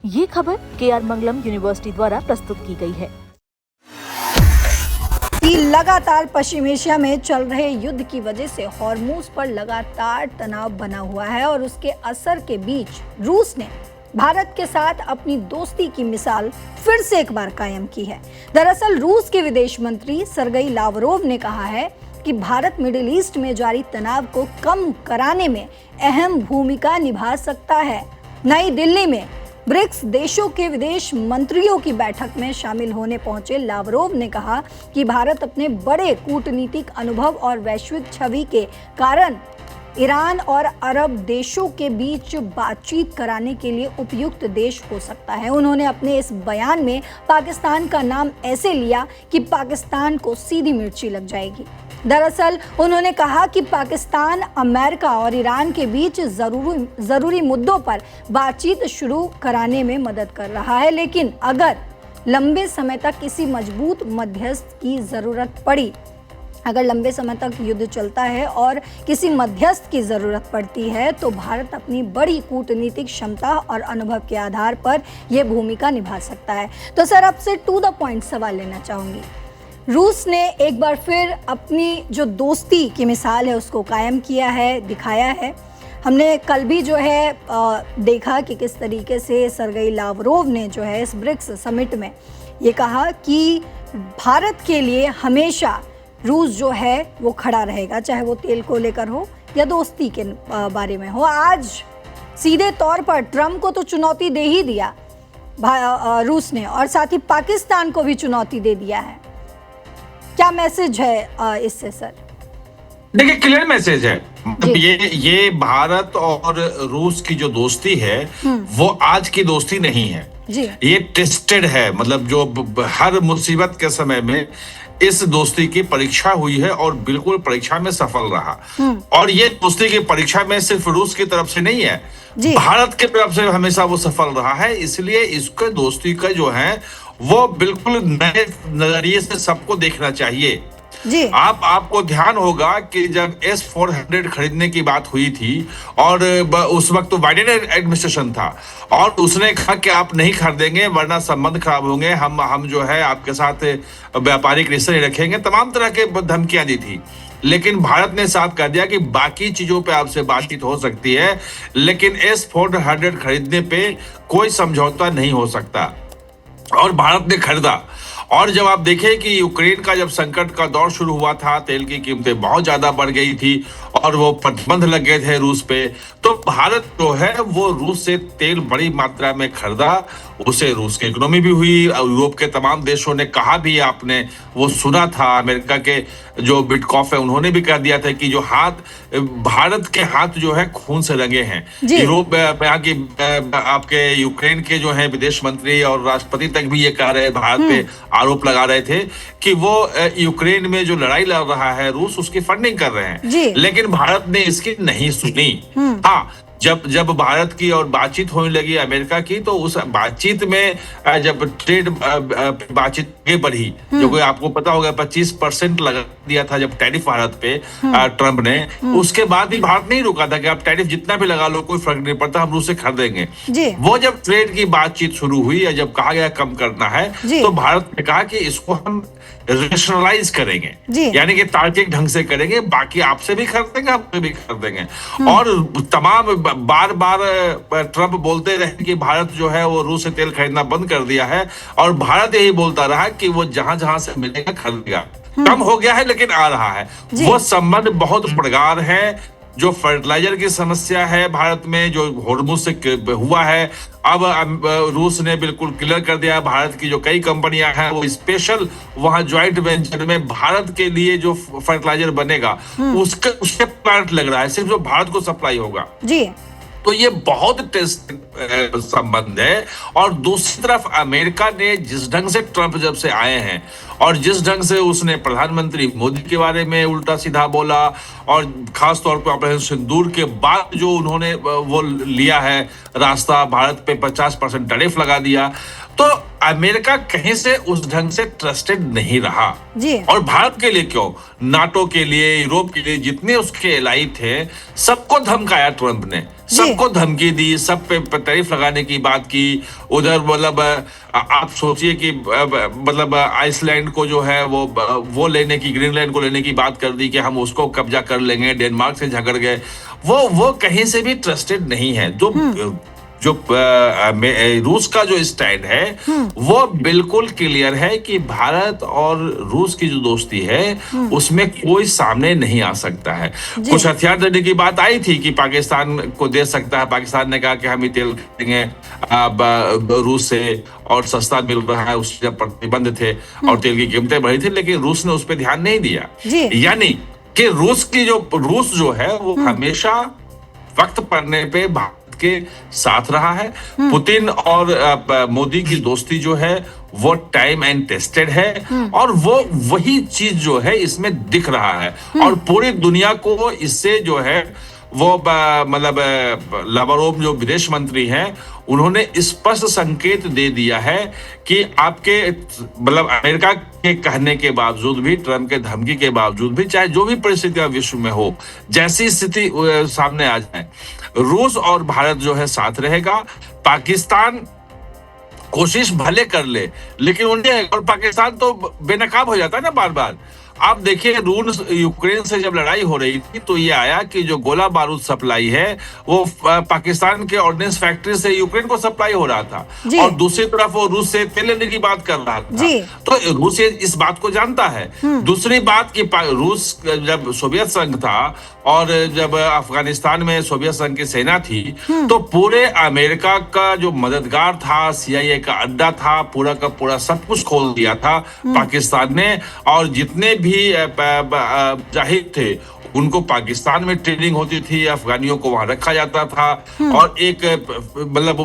ये खबर KR मंगलम university द्वारा प्रस्तुत की गई है। लगातार पश्चिम एशिया में चल रहे युद्ध की वजह से हॉर्मुज पर लगातार तनाव बना हुआ है और उसके असर के बीच रूस ने भारत के साथ अपनी दोस्ती की मिसाल फिर से एक बार कायम की है। दरअसल रूस के विदेश मंत्री सरगेई लावरोव ने कहा है कि भारत मिडिल ईस्ट में जारी तनाव को कम कराने में अहम भूमिका निभा सकता है। नई दिल्ली में ब्रिक्स देशों के विदेश मंत्रियों की बैठक में शामिल होने पहुंचे लावरोव ने कहा कि भारत अपने बड़े कूटनीतिक अनुभव और वैश्विक छवि के कारण ईरान और अरब देशों के बीच बातचीत कराने के लिए उपयुक्त देश हो सकता है। उन्होंने अपने इस बयान में पाकिस्तान का नाम ऐसे लिया कि पाकिस्तान को सीधी मिर्ची लग जाएगी। दरअसल उन्होंने कहा कि पाकिस्तान अमेरिका और ईरान के बीच जरूरी मुद्दों पर बातचीत शुरू कराने में मदद कर रहा है, लेकिन अगर लंबे समय तक किसी मजबूत मध्यस्थ की जरूरत पड़ी, अगर लंबे समय तक युद्ध चलता है और किसी मध्यस्थ की जरूरत पड़ती है तो भारत अपनी बड़ी कूटनीतिक क्षमता और अनुभव के आधार पर यह भूमिका निभा सकता है। तो सर, आपसे टू द पॉइंट सवाल लेना चाहूंगी। रूस ने एक बार फिर अपनी जो दोस्ती की मिसाल है उसको कायम किया है, दिखाया है। हमने कल भी जो है देखा कि किस तरीके से सरगेई लावरोव ने जो है इस ब्रिक्स समिट में ये कहा कि भारत के लिए हमेशा रूस जो है वो खड़ा रहेगा, चाहे वो तेल को लेकर हो या दोस्ती के बारे में हो। आज सीधे तौर पर ट्रंप को तो चुनौती दे ही दिया रूस ने, और साथ ही पाकिस्तान को भी चुनौती दे दिया है। क्या मैसेज है इससे सर? देखिए, क्लियर मैसेज है। ये भारत और रूस की जो दोस्ती है वो आज की दोस्ती नहीं है जी। ये टेस्टेड है। मतलब जो हर मुसीबत के समय में इस दोस्ती की परीक्षा हुई है और बिल्कुल परीक्षा में सफल रहा। और ये दोस्ती की परीक्षा में सिर्फ रूस की तरफ से नहीं है, भारत की तरफ से हमेशा वो सफल रहा है। इसलिए इसके दोस्ती का जो है वो बिल्कुल नए नजरिए से सबको देखना चाहिए जी। आपको ध्यान होगा कि जब S-400 खरीदने की बात हुई थी और उस वक्त तो बाइडेन एडमिनिस्ट्रेशन था और उसने कहा कि आप नहीं खरीदेंगे वरना संबंध खराब होंगे, हम जो है आपके साथ व्यापारिक रिश्ते नहीं रखेंगे, तमाम तरह के धमकियां दी थी। लेकिन भारत ने साफ कर दिया कि बाकी चीजों पे आपसे बातचीत हो सकती है, लेकिन S-400 खरीदने पे कोई समझौता नहीं हो सकता। और भारत ने खरीदा। और जब आप देखें कि यूक्रेन का जब संकट का दौर शुरू हुआ था, तेल की कीमतें बहुत ज्यादा बढ़ गई थी और वो प्रतिबंध लग गए थे रूस पे, तो भारत जो है वो रूस से तेल बड़ी मात्रा में खरीदा। उसे रूस की इकोनॉमी भी हुई। यूरोप के तमाम देशों ने कहा भी, आपने वो सुना था, अमेरिका के जो बिटकॉफ है उन्होंने भी कह दिया था कि जो हाथ भारत के हाथ जो है खून से रंगे हैं। यूरोप यहाँ की आपके यूक्रेन के जो है विदेश मंत्री और राष्ट्रपति तक भी ये कह रहे, भारत पे आरोप लगा रहे थे कि वो यूक्रेन में जो लड़ाई लड़ रहा है रूस, उसकी फंडिंग कर रहे हैं। लेकिन भारत ने इसकी नहीं सुनी। हाँ, जब भारत की और बातचीत होने लगी अमेरिका की, तो उस बातचीत में जब ट्रेड बातचीत आगे बढ़ी, जो कोई आपको पता होगा 25% लगा दिया था जब टैरिफ भारत पे ट्रंप ने, उसके बाद भी भारत नहीं रुका था कि आप टैरिफ जितना भी लगा लो कोई फर्क नहीं पड़ता, हम रूस से खरीदेंगे। वो जब ट्रेड की बातचीत शुरू हुई या जब कहा गया कम करना है, तो भारत ने कहा कि इसको हम रेशनलाइज करेंगे, यानी कि तार्किक ढंग से करेंगे, बाकी आपसे भी खरीदेंगे, हमसे भी खरीदेंगे। और तमाम बार बार ट्रंप बोलते रहे कि भारत जो है वो रूस से तेल खरीदना बंद कर दिया है, और भारत यही बोलता रहा कि वो जहां जहां से मिलेगा खरीदेगा। कम हो गया है लेकिन आ रहा है। वो संबंध बहुत प्रगाढ़ है। जो फर्टिलाइजर की समस्या है भारत में, जो हॉर्मुज से हुआ है, अब रूस ने बिल्कुल क्लियर कर दिया। भारत की जो कई कंपनियां हैं वो स्पेशल वहां ज्वाइंट वेंचर में भारत के लिए जो फर्टिलाइजर बनेगा उसके प्लांट लग रहा है, सिर्फ जो भारत को सप्लाई होगा जी। तो ये बहुत टेस्ट संबंध है। और दूसरी तरफ अमेरिका ने जिस ढंग से ट्रंप जब से आए हैं और जिस ढंग से उसने प्रधानमंत्री मोदी के बारे में उल्टा सीधा बोला, और खास तौर पर ऑपरेशन सिंदूर के बाद जो उन्होंने वो लिया है रास्ता, भारत पे 50% टैरिफ लगा दिया, तो अमेरिका कहीं से उस ढंग से ट्रस्टेड नहीं रहा जी। और भारत के लिए क्यों, नाटो के लिए, यूरोप के लिए, जितने उसके एलाई थे सबको धमकाया ट्रंप ने सबको धमकी दी, सब पे टैरिफ लगाने की बात की। उधर मतलब आप सोचिए कि मतलब आइसलैंड को जो है वो लेने की, ग्रीनलैंड को लेने की बात कर दी कि हम उसको कब्जा कर लेंगे। डेनमार्क से झगड़ गए। वो कहीं से भी ट्रस्टेड नहीं है। जो रूस का जो स्टैंड है वो बिल्कुल क्लियर है कि भारत और रूस की जो दोस्ती है उसमें कोई सामने नहीं आ सकता है। कुछ हथियार देने की बात आई थी कि पाकिस्तान को दे सकता है। पाकिस्तान ने कहा कि हम ही तेल खरीदेंगे रूस से और सस्ता मिल रहा है, उस जब प्रतिबंध थे और तेल की कीमतें बढ़ी थी, लेकिन रूस ने उस पर ध्यान नहीं दिया। यानी कि रूस जो है वो हमेशा वक्त पड़ने पे के साथ रहा है। पुतिन और मोदी की दोस्ती जो है वो टाइम एंड टेस्टेड है और वो वही चीज जो है इसमें दिख रहा है और पूरी दुनिया को इससे जो है वो मतलब लावरोव जो विदेश मंत्री हैं उन्होंने स्पष्ट संकेत दे दिया है कि आपके मतलब अमेरिका के कहने के बावजूद भी, ट्रंप के धमकी के बावजूद भी, चाहे जो भी परिस्थितियां विश्व में हो, जैसी स्थिति सामने आ जाए, रूस और भारत जो है साथ रहेगा। पाकिस्तान कोशिश भले कर ले लेकिन उन्हें, और पाकिस्तान तो बेनकाब हो जाता है ना बार बार। आप देखिए रूस यूक्रेन से जब लड़ाई हो रही थी तो ये आया कि जो गोला बारूद सप्लाई है वो पाकिस्तान के ऑर्डिनेंस फैक्ट्री से यूक्रेन को सप्लाई हो रहा था और दूसरी तरफ वो रूस से तेल लेने की बात कर रहा था। तो रूस इस बात को जानता है। दूसरी बात कि रूस जब सोवियत संघ था और जब अफगानिस्तान में सोवियत संघ की सेना थी तो पूरे अमेरिका का जो मददगार था, CIA का अड्डा था, पूरा का पूरा सब कुछ खोल दिया था पाकिस्तान ने। और जितने भी जाहिद थे उनको पाकिस्तान में ट्रेनिंग होती थी, अफगानियों को वहां रखा जाता था और एक मतलब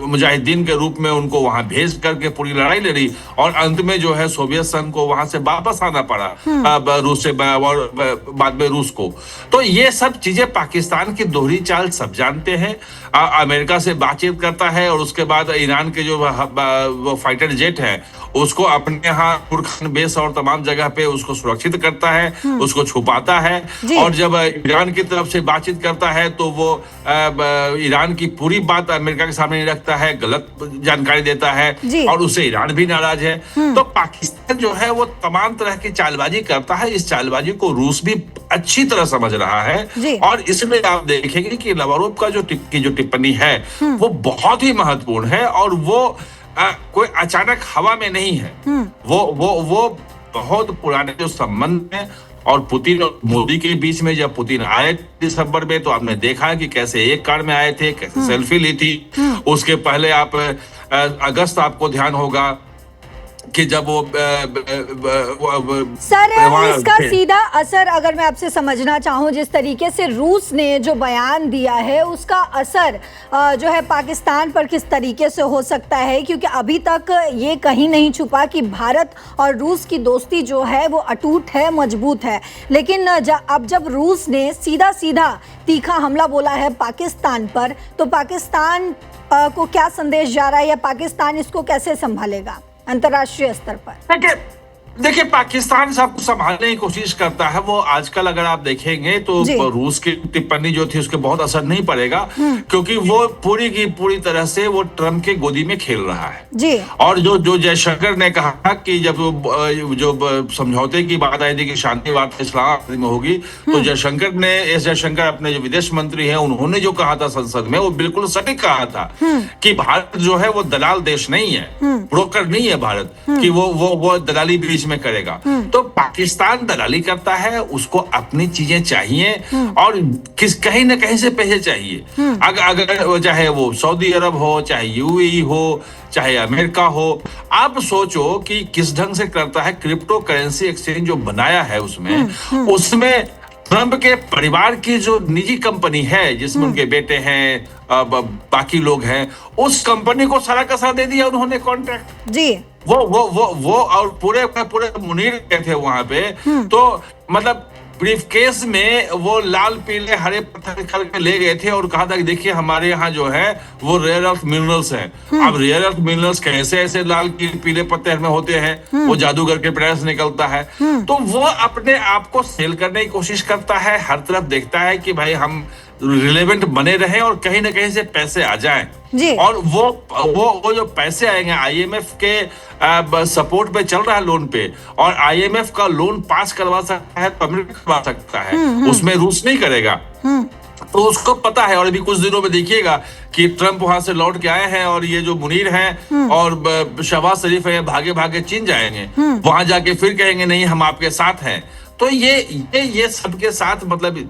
मुजाहिदीन के रूप में उनको वहां भेज करके पूरी लड़ाई लड़ी और अंत में जो है सोवियत संघ को वहां से वापस आना पड़ा रूस से और बाद में रूस को। तो ये सब चीजें पाकिस्तान की दोहरी चाल सब जानते हैं। अमेरिका से बातचीत करता है और उसके बाद ईरान के जो वो फाइटर जेट है उसको अपने यहाँ कुरखान बेस और तमाम जगह पे उसको सुरक्षित करता है, उसको छुपाता है। और जब ईरान की तरफ से बातचीत करता है तो वो ईरान की पूरी बात अमेरिका के सामने नहीं रखता है, गलत जानकारी देता है और उससे ईरान भी नाराज है। तो पाकिस्तान जो है वो तमाम तरह की चालबाजी करता है। इस चालबाजी को रूस भी अच्छी तरह समझ रहा है और इसमें आप देखेंगे कि लावरोव का जो टिप्पणी है वो बहुत ही महत्वपूर्ण है और वो कोई अचानक हवा में नहीं है। वो बहुत पुराने जो संबंध है। और पुतिन और मोदी के बीच में जब पुतिन आए दिसंबर में तो आपने देखा कि कैसे एक कार में आए थे, कैसे सेल्फी ली थी। उसके पहले आप अगस्त आपको ध्यान होगा कि जब वो सर इसका सीधा असर अगर मैं आपसे समझना चाहूं, जिस तरीके से रूस ने जो बयान दिया है उसका असर जो है पाकिस्तान पर किस तरीके से हो सकता है, क्योंकि अभी तक ये कहीं नहीं छुपा कि भारत और रूस की दोस्ती जो है वो अटूट है, मजबूत है। लेकिन अब जब रूस ने सीधा सीधा तीखा हमला बोला है पाकिस्तान पर, तो पाकिस्तान को क्या संदेश जा रहा है या पाकिस्तान इसको कैसे संभालेगा अंतर्राष्ट्रीय स्तर पर? देखिए पाकिस्तान सब कुछ संभालने की कोशिश करता है। वो आजकल अगर आप देखेंगे तो रूस की टिप्पणी जो थी उसके बहुत असर नहीं पड़ेगा क्योंकि वो पूरी की पूरी तरह से वो ट्रंप के गोदी में खेल रहा है। और जो जयशंकर ने कहा कि जब जो समझौते की बात आई थी कि शांति वार्ता इस्लामाबाद में होगी तो जयशंकर अपने जो विदेश मंत्री है उन्होंने जो कहा था संसद में वो बिल्कुल सटीक कहा था कि भारत जो है वो दलाल देश नहीं है, ब्रोकर नहीं है भारत कि वो दलाली बीच में करेगा। तो पाकिस्तान दलाली करता है, उसको अपनी चीजें चाहिए और कहीं ना कहीं से पैसे चाहिए। अगर चाहे वो सऊदी अरब हो, चाहे UAE हो, चाहे अमेरिका हो, आप सोचो कि किस ढंग से करता है। क्रिप्टो करेंसी एक्सचेंज जो बनाया है उसमें ट्रंप के परिवार की जो निजी कंपनी है जिसमें उनके बेटे हैं, बाकी लोग हैं, उस कंपनी को सारा का सारा दे दिया उन्होंने कॉन्ट्रैक्ट। वो और पूरे मुनीर गए थे वहां पे तो मतलब ब्रीफकेस में वो लाल पीले हरे पत्थर निकाल के ले गए थे और कहा था कि देखिए हमारे यहाँ जो है वो रेयर अर्थ मिनरल्स हैं। अब रेयर अर्थ मिनरल्स कैसे ऐसे लाल पीले पत्थर में होते हैं, वो जादूगर के प्रयास से निकलता है। तो वो अपने आप को सेल करने की कोशिश करता है, हर तरफ देखता है कि भाई हम रिलेवेंट बने रहें और कहीं ना कहीं से पैसे आ जाएं। जी। और वो जो पैसे आएंगे आईएमएफ के सपोर्ट पे चल रहा है लोन पे, और आईएमएफ का लोन पास करवा सकता है तो अमेरिका करवा सकता है, उसमें रूस नहीं करेगा। तो उसको पता है। और अभी कुछ दिनों में देखिएगा कि ट्रंप वहां से लौट के आए हैं और ये जो मुनीर हैं और शहबाज शरीफ है भागे भागे चीन जाएंगे, वहां जाके फिर कहेंगे नहीं हम आपके साथ हैं। तो ये सबके साथ मतलब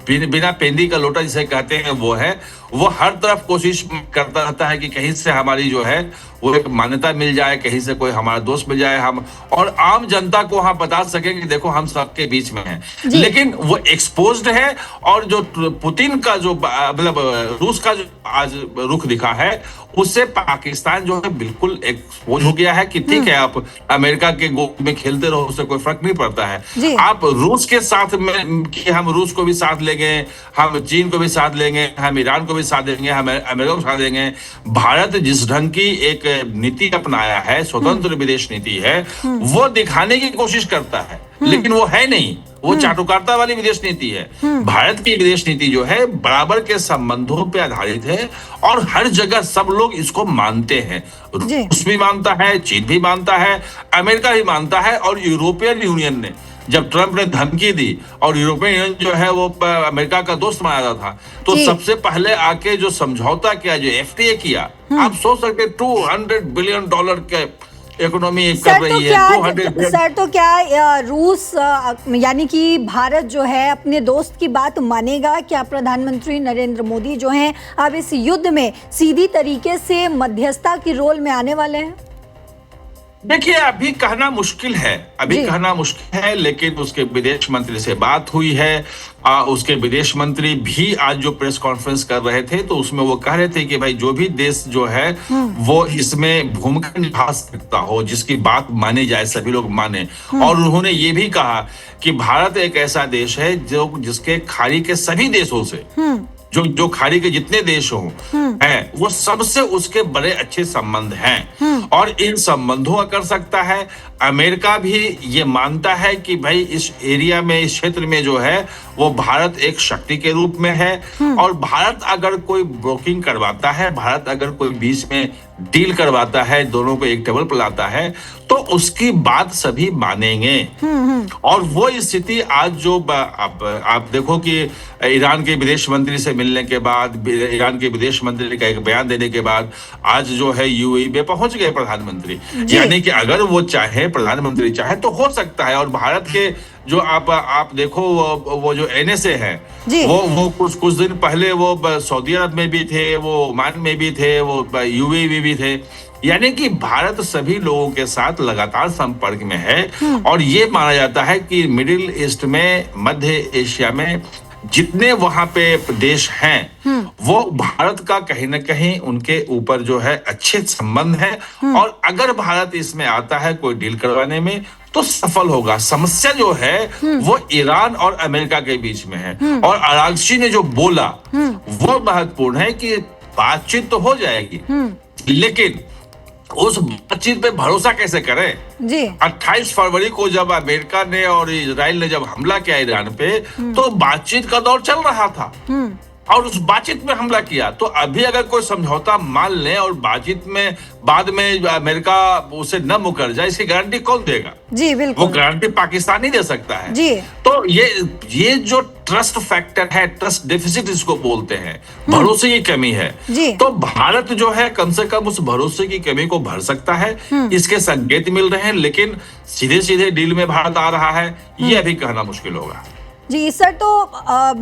बिना पेंदी का लोटा जिसे कहते हैं वो है। वो हर तरफ कोशिश करता रहता है कि कहीं से हमारी जो है वो एक मान्यता मिल जाए, कहीं से कोई हमारा दोस्त मिल जाए, हम और आम जनता को हम बता सकें कि देखो हम सबके बीच में हैं। लेकिन वो एक्सपोज्ड है। और जो पुतिन का जो मतलब रूस का जो आज रुख दिखा है उससे पाकिस्तान जो है बिल्कुल एक्सपोज हो गया है कि ठीक है आप अमेरिका के गोद में खेलते रहो, उससे कोई फर्क नहीं पड़ता है। आप रूस के साथ में कि हम रूस को भी साथ लेंगे, हम चीन को भी साथ लेंगे, हम ईरान को भी साथ देंगे, हम अमेरिका को साथ देंगे। भारत जिस ढंग की एक नीति अपनाया है, स्वतंत्र विदेश नीति है, वो दिखाने की कोशिश करता है, लेकिन वो है नहीं। वो चाटुकारिता वाली विदेश नीति है। भारत की विदेश नीति जो है बराबर के संबंधों पे आधारित है और हर जगह सब लोग इसको मानते हैं। रूस भी मानता है, चीन भी मानता है, अमेरिका भी मानता है। और यूरोपियन यूनियन ने जब ट्रंप ने धमकी दी और यूरोपियन यूनियन जो है वो अमेरिका का दोस्त माना जाता था, तो सबसे पहले आके जो समझौता किया, जो एफटीए किया, आप सोच सकते $200 बिलियन के इकोनॉमी कर रही है। सर तो क्या रूस यानी कि भारत जो है अपने दोस्त की बात मानेगा? क्या प्रधानमंत्री नरेंद्र मोदी जो हैं अब इस युद्ध में सीधी तरीके से मध्यस्थता की रोल में आने वाले हैं? देखिए अभी कहना मुश्किल है, लेकिन उसके विदेश मंत्री से बात हुई है। उसके विदेश मंत्री भी आज जो प्रेस कॉन्फ्रेंस कर रहे थे तो उसमें वो कह रहे थे कि भाई जो भी देश जो है वो इसमें भूमिका निभा सकता हो, जिसकी बात मानी जाए, सभी लोग माने। और उन्होंने ये भी कहा कि भारत एक ऐसा देश है जो जिसके खाड़ी के सभी देशों से जो खाड़ी के जितने देश हों हैं वो सबसे उसके बड़े अच्छे संबंध हैं और इन संबंधों का कर सकता है। अमेरिका भी ये मानता है कि भाई इस एरिया में, इस क्षेत्र में जो है वो भारत एक शक्ति के रूप में है और भारत अगर कोई ब्रोकिंग करवाता है, भारत अगर कोई बीच में डील करवाता है, दोनों को एक टेबल पर लाता है तो उसकी बात सभी मानेंगे। और वो स्थिति आज जो आप देखो कि ईरान के विदेश मंत्री से मिलने के बाद, ईरान के विदेश मंत्री का एक बयान देने के बाद आज जो है यूएई में पहुंच गए प्रधानमंत्री। यानी कि अगर वो चाहे, प्रधानमंत्री चाहे तो हो सकता है। और भारत के जो आप देखो वो जो एनएसए है वो कुछ दिन पहले वो सऊदी अरब में भी थे, वो ओमान में भी थे, वो यूएई में भी थे। यानी कि भारत सभी लोगों के साथ लगातार संपर्क में है और ये माना जाता है कि मिडिल ईस्ट में, मध्य एशिया में जितने वहां पे देश हैं वो भारत का कहीं ना कहीं उनके ऊपर जो है अच्छे संबंध है और अगर भारत इसमें आता है कोई डील करवाने में तो सफल होगा। समस्या जो है वो ईरान और अमेरिका के बीच में है और अरागची ने जो बोला वो महत्वपूर्ण है कि बातचीत तो हो जाएगी लेकिन उस बातचीत पे भरोसा कैसे करें। 28 फरवरी को जब अमेरिका ने और इजराइल ने जब हमला किया ईरान पे तो बातचीत का दौर चल रहा था और उस बातचीत में हमला किया। तो अभी अगर कोई समझौता मान ले और बातचीत में बाद में अमेरिका उसे न मुकर जाए, इसकी गारंटी कौन देगा? जी बिल्कुल, वो गारंटी पाकिस्तान नहीं दे सकता है जी। तो ये जो ट्रस्ट फैक्टर है, ट्रस्ट डेफिसिट इसको बोलते हैं, भरोसे की कमी है। तो भारत जो है कम से कम उस भरोसे की कमी को भर सकता है। इसके संकेत मिल रहे हैं लेकिन सीधे सीधे डील में भारत आ रहा है ये अभी कहना मुश्किल होगा। जी सर, तो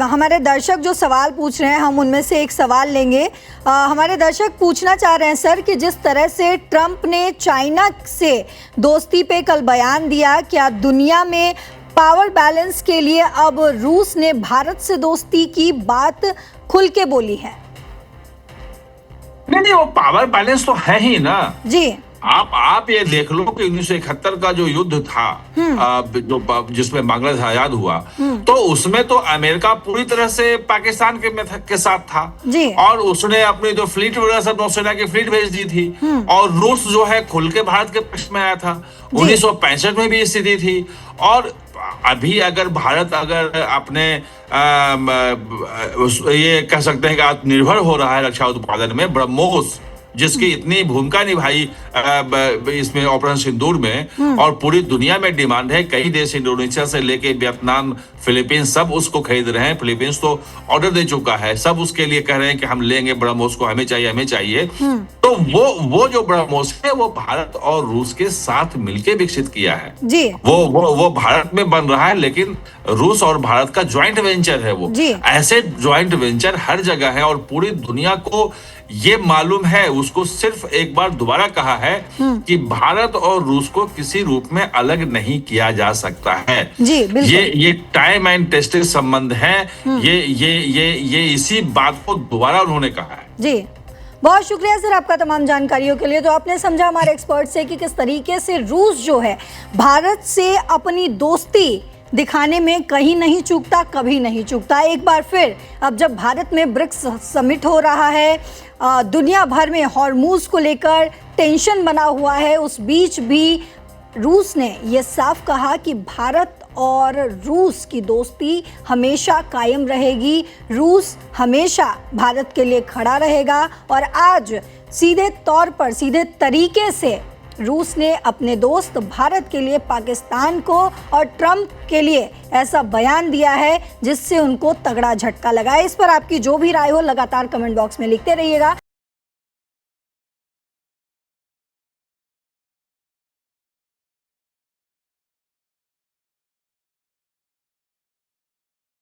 हमारे दर्शक जो सवाल पूछ रहे हैं हम उनमें से एक सवाल लेंगे। हमारे दर्शक पूछना चाह रहे हैं सर कि जिस तरह से ट्रंप ने चाइना से दोस्ती पे कल बयान दिया, क्या दुनिया में पावर बैलेंस के लिए अब रूस ने भारत से दोस्ती की बात खुल के बोली है? नहीं, वो पावर बैलेंस तो है ही ना जी। आप ये देख लो कि 1971 का जो युद्ध था जो जिसमें बांग्लादेश आजाद हुआ तो उसमें तो अमेरिका पूरी तरह से पाकिस्तान के साथ था जी। और उसने अपनी जो फ्लीट वगैरह सब नौसेना की फ्लीट भेज दी थी और रूस जो है खुल के भारत के पक्ष में आया था। 1965 में भी स्थिति थी और अभी अगर भारत अगर अपने ये कह सकते हैं कि आत्मनिर्भर हो रहा है रक्षा उत्पादन में, ब्रह्मोस जिसकी इतनी भूमिका निभाई इसमें ऑपरेशन सिंदूर में, और पूरी दुनिया में डिमांड है। कई देश इंडोनेशिया से लेके वियतनाम, फिलीपींस सब उसको खरीद रहे हैं। फिलीपींस तो ऑर्डर दे चुका है, सब उसके लिए कह रहे हैं कि हम लेंगे ब्रह्मोस को, हमें चाहिए हमें चाहिए। तो वो जो ब्रह्मोस है वो भारत और रूस के साथ मिलकर विकसित किया है जी। वो भारत में बन रहा है, लेकिन रूस और भारत का ज्वाइंट वेंचर है वो। ऐसे ज्वाइंट वेंचर हर जगह है और पूरी दुनिया को ये मालूम है। उसको सिर्फ एक बार दोबारा कहा है कि भारत और रूस को किसी रूप में अलग नहीं किया जा सकता है जी, ये टाइम एंड टेस्टेड संबंध है। ये इसी बात को दोबारा उन्होंने कहा है। जी, बहुत शुक्रिया सर आपका तमाम जानकारियों के लिए। तो आपने समझा हमारे एक्सपर्ट से कि किस तरीके से रूस जो है भारत से अपनी दोस्ती दिखाने में कहीं नहीं चूकता, कभी नहीं चूकता। एक बार फिर अब जब भारत में ब्रिक्स समिट हो रहा है, दुनिया भर में हॉर्मूज को लेकर टेंशन बना हुआ है, उस बीच भी रूस ने ये साफ कहा कि भारत और रूस की दोस्ती हमेशा कायम रहेगी, रूस हमेशा भारत के लिए खड़ा रहेगा। और आज सीधे तौर पर, सीधे तरीके से रूस ने अपने दोस्त भारत के लिए पाकिस्तान को और ट्रंप के लिए ऐसा बयान दिया है जिससे उनको तगड़ा झटका लगा है। इस पर आपकी जो भी राय हो लगातार कमेंट बॉक्स में लिखते रहिएगा।